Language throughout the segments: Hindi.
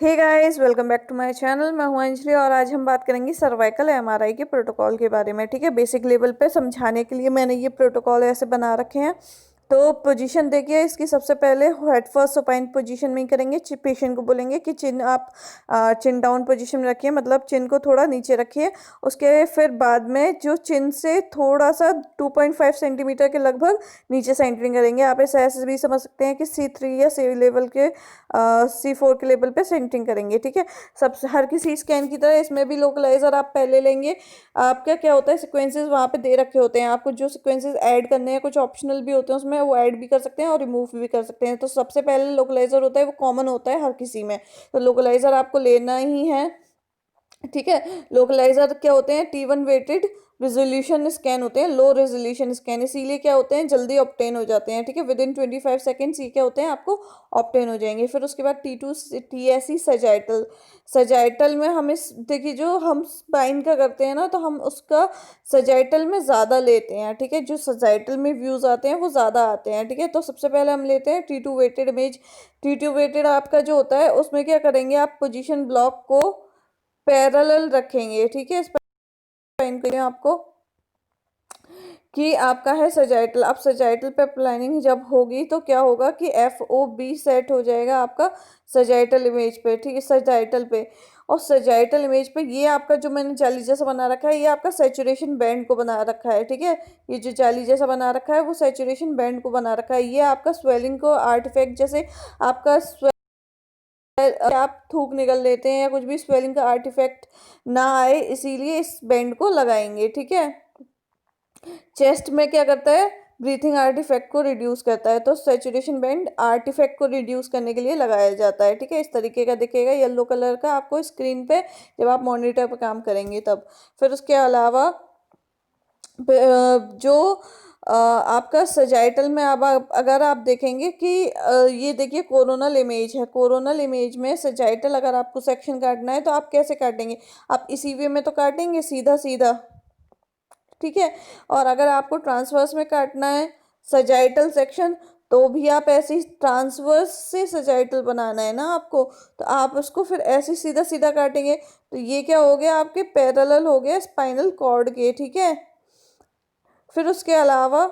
Hey guys, welcome back to my channel. मैं हूं अंजलि और आज हम बात करेंगे सर्वाइकल एमआरआई के प्रोटोकॉल के बारे में। ठीक है, बेसिक लेवल पे समझाने के लिए मैंने ये प्रोटोकॉल ऐसे बना रखे हैं। तो पोजीशन देखिए इसकी, सबसे पहले हेड फर्स्ट सुपाइन पोजीशन में ही करेंगे। पेशेंट को बोलेंगे कि चिन आप चिन डाउन पोजीशन में रखिए, मतलब चिन को थोड़ा नीचे रखिए। उसके फिर बाद में जो चिन से थोड़ा सा 2.5 सेंटीमीटर के लगभग नीचे सेंटरिंग करेंगे। आप इसे ऐसे भी समझ सकते हैं कि C3 या C लेवल के C4 के लेवल पे सेंटरिंग करेंगे। ठीक है, सब हर किसी स्कैन की तरह इसमें भी लोकलाइजर आप पहले लेंगे। आपका क्या होता है, सिक्वेंसेस वहाँ पे दे रखे होते हैं, आपको जो सिक्वेंसेस ऐड करने हैं कुछ ऑप्शनल भी होते हैं उसमें, वो ऐड भी कर सकते हैं और रिमूव भी कर सकते हैं। तो सबसे पहले लोकलाइजर होता है, वो कॉमन होता है हर किसी में, तो लोकलाइजर आपको लेना ही है। ठीक है, लोकलाइजर क्या होते हैं, T1 वेटेड रेजोल्यूशन स्कैन होते हैं, लो रेजोल्यूशन स्कैन, इसीलिए क्या होते हैं, जल्दी ऑप्टेन हो जाते हैं। ठीक है, विद इन 25 सेकेंड्स ये क्या होते हैं, आपको ऑप्टेन हो जाएंगे। फिर उसके बाद T2 TSE सजाइटल। सजाइटल में हम इस देखिए, जो हम स्पाइन का करते हैं ना, तो हम उसका सजाइटल में ज़्यादा लेते हैं। ठीक है, जो सजाइटल में व्यूज़ आते हैं वो ज़्यादा आते हैं। ठीक है, तो सबसे पहले हम लेते हैं T2 weighted image. T2 weighted आपका जो होता है उसमें क्या करेंगे, आप पोजिशन ब्लॉक को पैरेलल रखेंगे। ठीक है, इस पर करें आपको कि आपका है सजाइटल। अब सजाइटल पे प्लानिंग जब होगी तो क्या होगा कि FOB सेट हो जाएगा आपका सजाइटल इमेज पे। ठीक है, सजाइटल पे, और सजाइटल इमेज पे ये आपका जो मैंने जाली जैसा बना रखा है, ये आपका सैचुरेशन बैंड को बना रखा है। ठीक है, ये जो जाली जैसा बना रखा है वो सैचुरेशन बैंड को बना रखा है। ये आपका स्वेलिंग को आर्टिफैक्ट, जैसे आपका आप थूक निकल लेते हैं या कुछ भी, स्वेलिंग का आर्टिफैक्ट ना आए, इसीलिए इस बैंड को लगाएंगे। ठीक है, चेस्ट में क्या करता है, ब्रीथिंग आर्टिफैक्ट को रिड्यूस करता है, तो सैचुरेशन बैंड आर्टिफैक्ट को रिड्यूस करने के लिए लगाया जाता है। ठीक है, इस तरीके का दिखेगा येलो कलर का आपको स्क्रीन पे जब आप मॉनिटर पे काम करेंगे तब। फिर उसके अलावा जो आपका सजाइटल में अब अगर आप देखेंगे कि ये देखिए कोरोनल इमेज है। कोरोनल इमेज में सजाइटल अगर आपको सेक्शन काटना है तो आप कैसे काटेंगे, आप इसी वे में तो काटेंगे, सीधा सीधा। ठीक है, और अगर आपको ट्रांसवर्स में काटना है सजाइटल सेक्शन, तो भी आप ऐसे ट्रांसवर्स से सजाइटल बनाना है ना आपको, तो आप उसको फिर ऐसे सीधा सीधा काटेंगे। तो ये क्या हो गया, आपके पैरेलल हो गया स्पाइनल कॉर्ड के। ठीक है, फिर उसके अलावा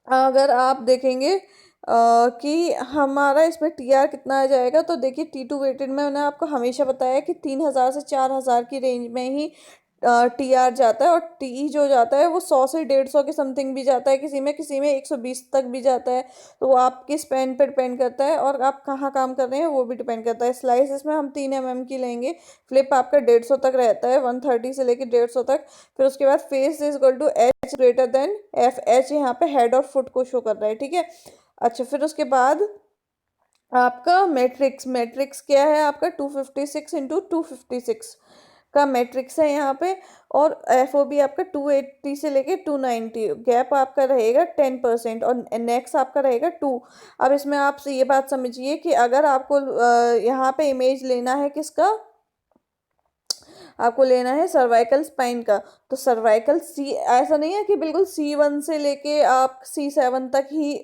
अगर आप देखेंगे कि हमारा इसमें TR कितना आ जाएगा, तो देखिए T2 वेटेड में मैंने आपको हमेशा बताया कि 3000 से 4000 की रेंज में ही TR जाता है, और TE जो जाता है वो 100 से 150 के समथिंग भी जाता है, किसी में 120 तक भी जाता है। तो वो आपके स्पेन पर डिपेंड करता है और आप कहाँ काम कर रहे हैं वो भी डिपेंड करता है। स्लाइस इसमें हम 3 mm की लेंगे। फ्लिप आपका 150 तक रहता है, 130 से लेकर 150 तक। फिर उसके बाद face is equal to H greater than FH, यहाँ पे हेड और फुट को शो कर रहा है। ठीक है, अच्छा, फिर उसके बाद आपका मैट्रिक्स, मैट्रिक्स क्या है आपका 256 इंटू 256 का मैट्रिक्स है यहाँ पे। और FOB आपका 280 से लेके 290, गैप आपका रहेगा 10%, और नेक्स्ट आपका रहेगा 2। अब इसमें आपसे ये बात समझिए कि अगर आपको यहाँ पे इमेज लेना है किसका, आपको लेना है सर्वाइकल स्पाइन का, तो सर्वाइकल ऐसा नहीं है कि बिल्कुल C1 से लेके आप C7 तक ही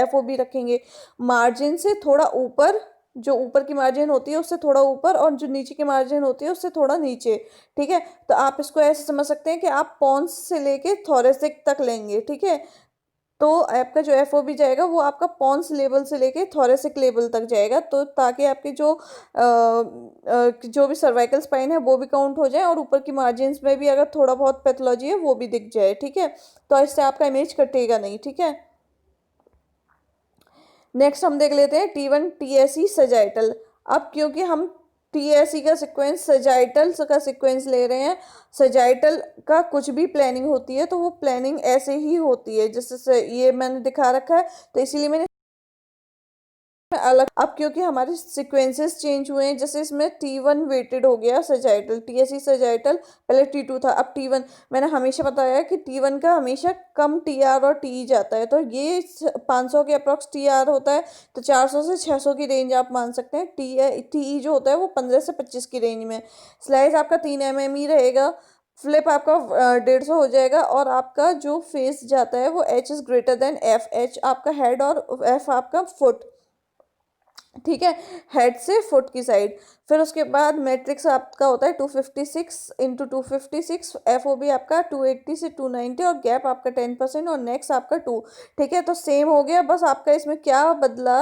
FOB रखेंगे। मार्जिन से थोड़ा ऊपर, जो ऊपर की मार्जिन होती है उससे थोड़ा ऊपर, और जो नीचे की मार्जिन होती है उससे थोड़ा नीचे। ठीक है, तो आप इसको ऐसे समझ सकते हैं कि आप पॉन्स से लेके थोरेसिक तक लेंगे। ठीक है, तो आपका जो FOB जाएगा वो आपका पॉन्स लेवल से लेके थोरेसिक लेवल तक जाएगा, तो ताकि आपके जो भी सर्वाइकल स्पाइन है वो भी काउंट हो जाए, और ऊपर की मार्जिन्स में भी अगर थोड़ा बहुत पैथोलॉजी है वो भी दिख जाए। ठीक है, तो इससे आपका इमेज कटेगा नहीं। ठीक है, नेक्स्ट हम देख लेते हैं T1 TSE सजाइटल। अब क्योंकि हम TSE का सिक्वेंस सजाइटल का सिक्वेंस ले रहे हैं, सजाइटल का कुछ भी प्लानिंग होती है तो वो प्लानिंग ऐसे ही होती है जैसे ये मैंने दिखा रखा है, तो इसीलिए मैंने अलग। अब क्योंकि हमारे सीक्वेंसेस चेंज हुए हैं, जैसे इसमें T1 वेटेड हो गया सजाइटल, TSE सजाइटल, पहले T2 था, अब T1। मैंने हमेशा बताया कि T1 का हमेशा कम TR और TE जाता है, तो ये 500 के अप्रॉक्स TR होता है, तो 400 से 600 की रेंज आप मान सकते हैं। TE जो होता है वो 15 से 25 की रेंज में। स्लाइस आपका 3 mm ही रहेगा। फ्लिप आपका 150 हो जाएगा, और आपका जो फेस जाता है वो H is greater than F, H आपका हेड और F आपका फुट। ठीक है, हेड से फुट की साइड। फिर उसके बाद मैट्रिक्स आपका होता है 256 इंटू 256, एफ ओ बी आपका 280 से 290, और गैप आपका 10% और नेक्स्ट आपका 2। ठीक है, तो सेम हो गया, बस आपका इसमें क्या बदला,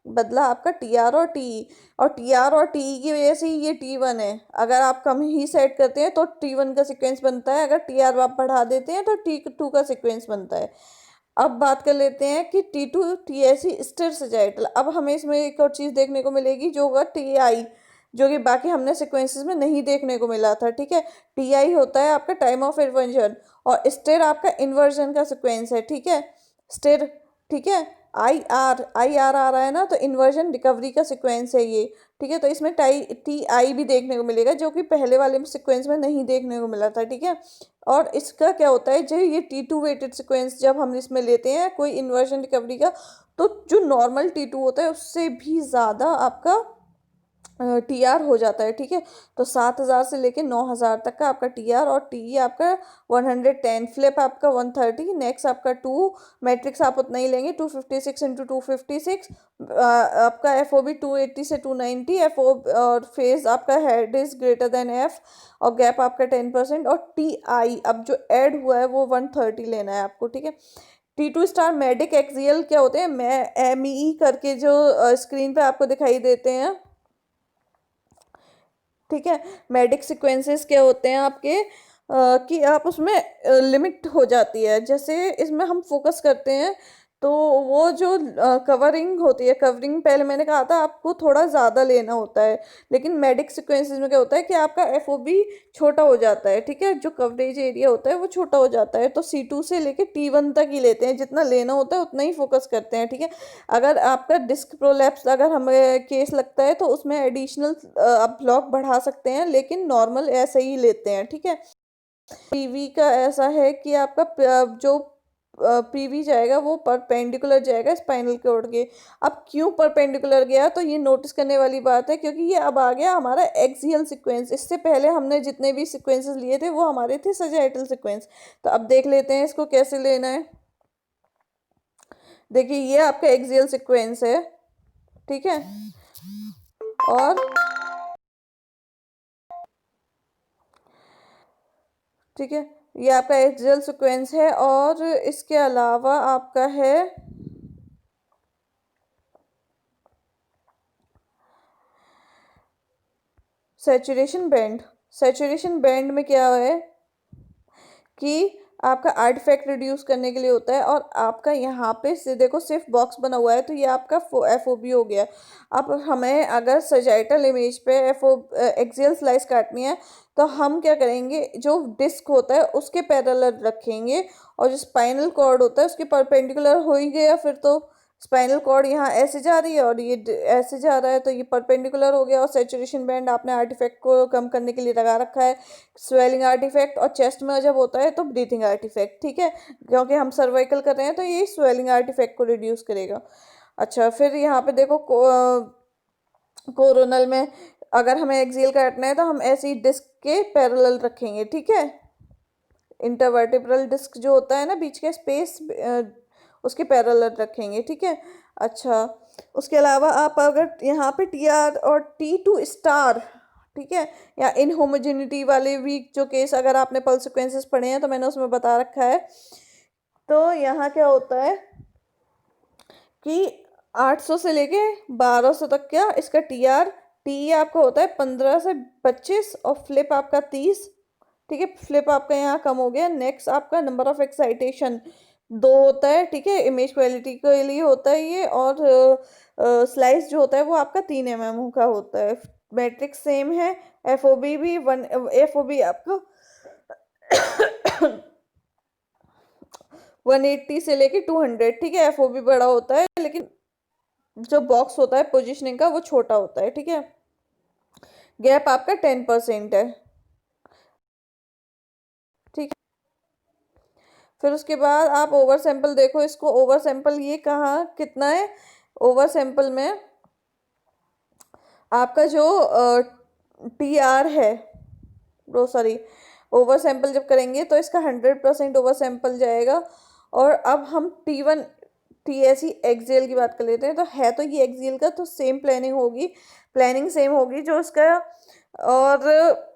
बदला आपका टी आर और टी, और टी आर और टी की वजह से ही ये टी वन है। अगर आप कम ही सेट करते हैं तो टी वन का सीक्वेंस बनता है, अगर टी आर आप बढ़ा देते हैं तो टी टू का सीक्वेंस बनता है। अब बात कर लेते हैं कि टी टू टी ऐसी स्थिर सजाइटल। अब हमें इसमें एक और चीज़ देखने को मिलेगी जो होगा टी आई, जो कि बाकी हमने सीक्वेंसेस में नहीं देखने को मिला था। ठीक है, टी आई होता है आपका टाइम ऑफ इन्वर्जन, और स्थिर आपका इन्वर्जन का सीक्वेंस है। ठीक है, स्थिर। ठीक है, आई आर आ रहा है ना, तो इन्वर्जन रिकवरी का सीक्वेंस है ये। ठीक है, तो इसमें टी आई भी देखने को मिलेगा, जो कि पहले वाले सीक्वेंस में नहीं देखने को मिला था। ठीक है, और इसका क्या होता है, जो ये टी टू वेटेड सीक्वेंस जब हम इसमें लेते हैं कोई इन्वर्जन रिकवरी का, तो जो नॉर्मल टी टू होता है उससे भी ज़्यादा आपका टी आर हो जाता है। ठीक है, तो 7,000 से लेके 9,000 तक का आपका टी आर, और टी आपका 110, फ्लिप आपका 130, नेक्स्ट आपका 2, मैट्रिक्स आप उतना ही लेंगे 256 इंटू 256, आपका एफ ओ बी 280 से 290, एफ ओ और फेज आपका head is greater than F, और गैप आपका 10%, और टी आई अब जो ऐड हुआ है वो 130 लेना है आपको। ठीक है, T two star medic axial क्या होते हैं, मैं एम ई करके जो स्क्रीन पे आपको दिखाई देते हैं। ठीक है, मेडिक सीक्वेंसेस क्या होते हैं आपके, कि आप उसमें लिमिट हो जाती है। जैसे इसमें हम फोकस करते हैं तो वो जो कवरिंग होती है, कवरिंग पहले मैंने कहा था आपको थोड़ा ज़्यादा लेना होता है, लेकिन मेडिक सीक्वेंसेस में क्या होता है कि आपका एफ ओ बी छोटा हो जाता है। ठीक है, जो कवरेज एरिया होता है वो छोटा हो जाता है, तो सी टू से लेके टी वन तक ही लेते हैं, जितना लेना होता है उतना ही फोकस करते हैं। ठीक है, अगर आपका डिस्क प्रोलैप्स अगर हमें केस लगता है तो उसमें एडिशनल आप ब्लॉक बढ़ा सकते हैं, लेकिन नॉर्मल ऐसे ही लेते हैं। ठीक है, पीवी का ऐसा है कि आपका जो पीवी जाएगा वो परपेंडिकुलर जाएगा स्पाइनल कॉर्ड के। अब क्यों परपेंडिकुलर गया, तो ये नोटिस करने वाली बात है, क्योंकि ये अब आ गया हमारा एक्सियल सीक्वेंस। इससे पहले हमने जितने भी सीक्वेंसेस लिए थे वो हमारे थे सजाइटल सीक्वेंस। तो अब देख लेते हैं इसको कैसे लेना है। देखिए, ये आपका एक्सियल सीक्वेंस है। ठीक है, और ठीक है, ये आपका एक्सियल सीक्वेंस है, और इसके अलावा आपका है सैचुरेशन बैंड। सैचुरेशन बैंड में क्या है कि आपका आर्टिफैक्ट रिड्यूस करने के लिए होता है, और आपका यहाँ पे से देखो सिर्फ बॉक्स बना हुआ है, तो ये आपका एफ ओ बी हो गया। अब हमें अगर सजाइटल इमेज पे एफ ओ एक्सियल स्लाइस काटनी है, तो हम क्या करेंगे, जो डिस्क होता है उसके पैरेलल रखेंगे, और जो स्पाइनल कॉर्ड होता है उसके परपेंडिकुलर हो ही गया। फिर तो स्पाइनल कॉर्ड यहाँ ऐसे जा रही है और ये ऐसे जा रहा है, तो ये परपेंडिकुलर हो गया। और सेचुरेशन बैंड आपने आर्टिफैक्ट को कम करने के लिए लगा रखा है, स्वेलिंग आर्टिफैक्ट, और चेस्ट में जब होता है तो ब्रीथिंग आर्टिफैक्ट। ठीक है, क्योंकि हम सर्वाइकल कर रहे हैं तो ये स्वेलिंग आर्टिफैक्ट को रिड्यूस करेगा। अच्छा, फिर यहाँ पे देखो कोरोनल में अगर हमें एक्सियल काटना है तो हम ऐसी डिस्क के पैरेलल रखेंगे। ठीक है, इंटरवर्टिब्रल डिस्क जो होता है ना बीच का स्पेस, उसके पैरेलल रखेंगे। ठीक है, अच्छा, उसके अलावा आप अगर यहाँ पे टी आर और टी टू स्टार, ठीक है, या इनहोमोजेनिटी वाले भी जो केस अगर आपने पल्स सीक्वेंसेस पढ़े हैं तो मैंने उसमें बता रखा है। तो यहाँ क्या होता है कि 800 से लेके 1200 तक क्या इसका टी आर, टी आपका होता है 15 से 25, और फ्लिप आपका 30। ठीक है, फ्लिप आपका यहाँ कम हो गया। नेक्स्ट आपका नंबर ऑफ एक्साइटेशन 2 होता है। ठीक है, इमेज क्वालिटी के लिए होता है ये, और स्लाइस जो होता है वो आपका 3 mm का होता है। मैट्रिक्स सेम है, एफ ओ बी भी वन, एफ ओ बी आपका 180 से लेके 200। ठीक है, एफ ओ बी बड़ा होता है, लेकिन जो बॉक्स होता है पोजिशनिंग का वो छोटा होता है। ठीक है, गैप आपका 10% है। ठीक, फिर उसके बाद आप ओवर सैंपल देखो, इसको ओवर सैंपल ये कहाँ कितना है, ओवर सैंपल में आपका जो टी आर है, वो सॉरी, ओवर सैंपल जब करेंगे तो इसका 100% ओवर सैंपल जाएगा। और अब हम टी वन टी एस ही एक्सियल की बात कर लेते हैं, तो है तो ये एक्सियल का, तो सेम प्लानिंग होगी, प्लानिंग सेम होगी जो उसका। और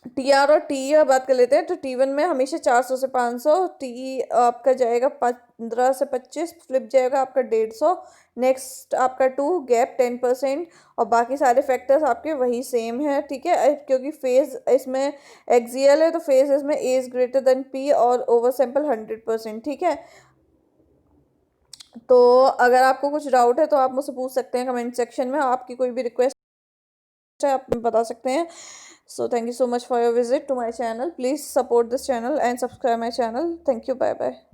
टी आर और टी बात कर लेते हैं, तो टी वन में हमेशा 400 से 500, टी आपका जाएगा 15 से 25, फ्लिप जाएगा आपका 150, नेक्स्ट आपका टू गैप 10%, और बाकी सारे फैक्टर्स आपके वही सेम है, ठीक है। क्योंकि फेज इसमें एक्सियल है, तो फेज इसमें ए इज ग्रेटर देन पी, और ओवर सैंपल 100%, ठीक है। तो अगर आपको कुछ डाउट है तो आप मुझसे पूछ सकते हैं कमेंट सेक्शन में, आपकी कोई भी रिक्वेस्ट है आप बता सकते हैं। So thank you so much for your visit to my channel, please support this channel and subscribe my channel, thank you, bye bye.